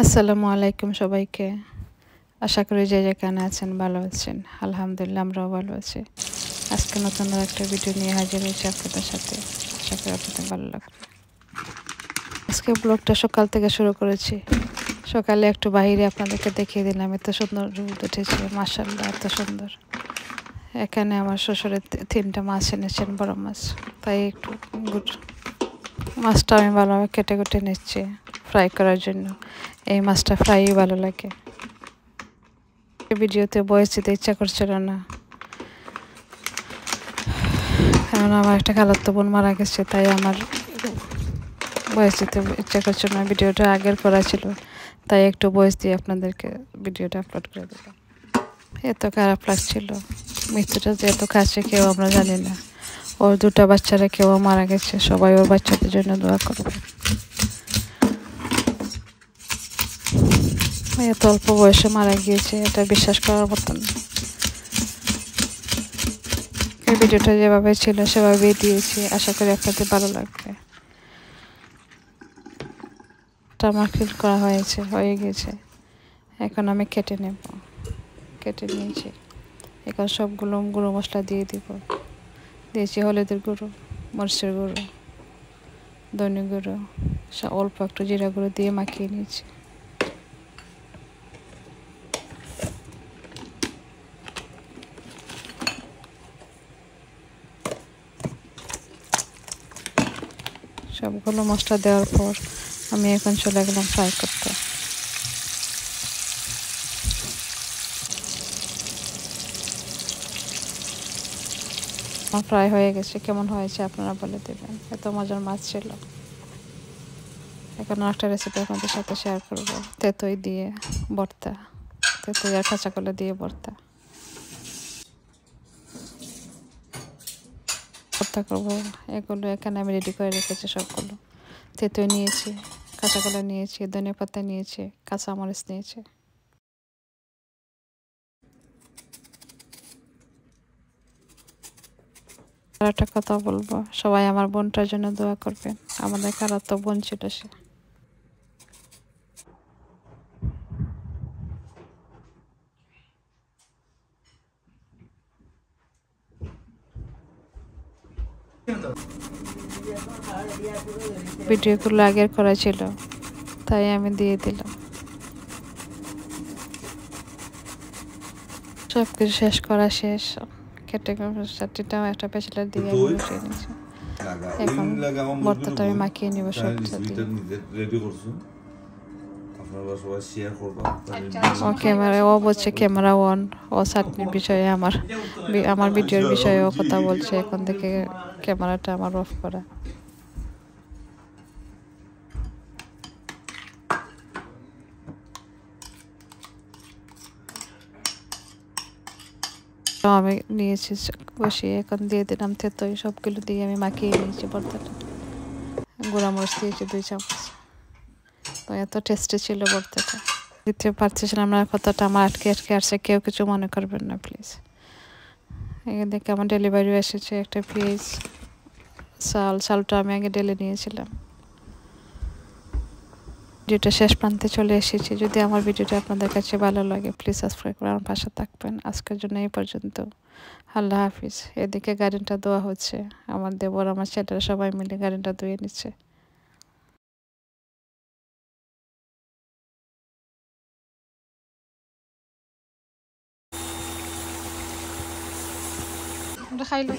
আসসালামু আলাইকুম সবাইকে। আশা করি যে যেখানে আছেন ভালো আছেন। আলহামদুলিল্লাহ আমরাও ভালো আছি। আজকে নতুন একটা ভিডিও নিয়ে হাজির হয়েছি আপনাদের সাথে। আশা করি আপনাদের ভালো লাগবে। আজকে ব্লগটা সকাল থেকে শুরু করেছি। সকালে একটু বাইরে আপনাদেরকে দেখিয়ে দিলাম, এত সুন্দর রোদ উঠেছে, মাশাআল্লাহ এত সুন্দর। এখানে আমার শ্বশুরের 3টা মাছ এনেছেন, বড় মাছ, তাই একটু মাছটা আমি ভালোভাবে কেটে কেটে নিচ্ছি ফ্রাই করার জন্য। এই মাছটা ফ্রাই ভালো লাগে। ভিডিওতে ভয়েস দিতে ইচ্ছা করছিল না, কারণ আমার একটা খালাতো বোন মারা গেছে, তাই আমার ভয়েস দিতে ইচ্ছা করছিল না। ভিডিওটা আগের করা ছিল, তাই একটু ভয়েস দিয়ে আপনাদেরকে ভিডিওটা আপলোড করে দিলাম। এত খারাপ লাগছিল, মৃত্যুটা যে এত কাছে কেউ আমরা জানি না। ওর 2টা বাচ্চারা কেউ মারা গেছে, সবাই ওর বাচ্চাদের জন্য দোয়া করবে। এত অল্প বয়সে মারা গিয়েছে, এটা বিশ্বাস করার মতন। এই ভিডিওটা যেভাবে ছিল সেভাবেই দিয়েছি, আশা করি আপনাদের ভালো লাগবে। আমার ক্লিন করা হয়ে গেছে। এখন আমি কেটে নেব। কেটে নিয়েছি। এখন সবগুলো গুঁড়ো মশলা দিয়ে দিব। দিয়েছি হলুদের গুঁড়ো, মরিচের গুঁড়ো, ধনে গুঁড়ো, অল্প একটু জিরা গুঁড়ো দিয়ে মাখিয়ে নিয়েছি। সবগুলো মশলা দেওয়ার পর আমি এখন চলে গেলাম ফ্রাই করতে। ফ্রাই হয়ে গেছে, কেমন হয়েছে আপনারা বলে দেবেন। এত মজার মাছ ছিল। এখন একটা রেসিপি আপনাদের সাথে শেয়ার করব, তেঁতুই দিয়ে ভর্তা। তেঁতুই আর কাঁচা কলা দিয়ে ভর্তা করবো। এগুলো এখানে আমি রেডি করে রেখেছি সবগুলো। তেঁতুই নিয়েছি, কাঁচা কলা নিয়েছি, ধনিয়া পাতা নিয়েছি, কাঁচামরিচ নিয়েছি। আর একটা কথা বলবো, সবাই আমার বোনটার জন্য দোয়া করবেন। আমাদের খালাতো বোন ছিল সে। ভিডিওগুলো আগের করা ছিল, তাই আমি দিয়ে দিলাম। সব কিছু শেষ করা শেষ। কেটে চারটিটাও একটা পেছলা দিয়ে আমি বসিয়ে নিয়েছি। এখন ভর্তাটা আমি মাখিয়ে নিব সবটা দিয়ে। ও ক্যামেরা, ও বলছে ক্যামেরা অন। ও চাটনির বিষয়ে আমার ভিডিওর বিষয়ে ও কথা বলছে। এখন থেকে ক্যামেরাটা আমার অফ করা। আমি নিয়েছি বসিয়ে, এখন দিয়ে দিলাম তেঁতুই। সবগুলো দিয়ে আমি মাখিয়ে নিয়েছি ভর্তাটা। গুঁড়া মরিচ দিয়েছি 2 চামচ। তো এত টেস্টি ছিল ভর্তাটা, দিতে পারছিলাম না। কথাটা আমার আটকে আসছে, কেউ কিছু মনে করবেন না প্লিজ। এখান থেকে আমার ডেলিভারি এসেছে একটা পেঁয়াজ, চালটা আমি আগে ঢেলে নিয়েছিলাম। ভিডিওটা শেষ প্রান্তে চলে এসেছি। যদি আমার ভিডিওটা আপনাদের কাছে ভালো লাগে প্লিজ সাবস্ক্রাইব করে আমার পাশে থাকবেন। আজকের জন্য এই পর্যন্ত। আল্লাহ হাফিজ। এদিকে গার্ডেনটা ধোয়া হচ্ছে, আমার দেবর আমার ছেলেরা সবাই মিলে গার্ডেনটা ধুয়ে নিচ্ছে। খাইলো।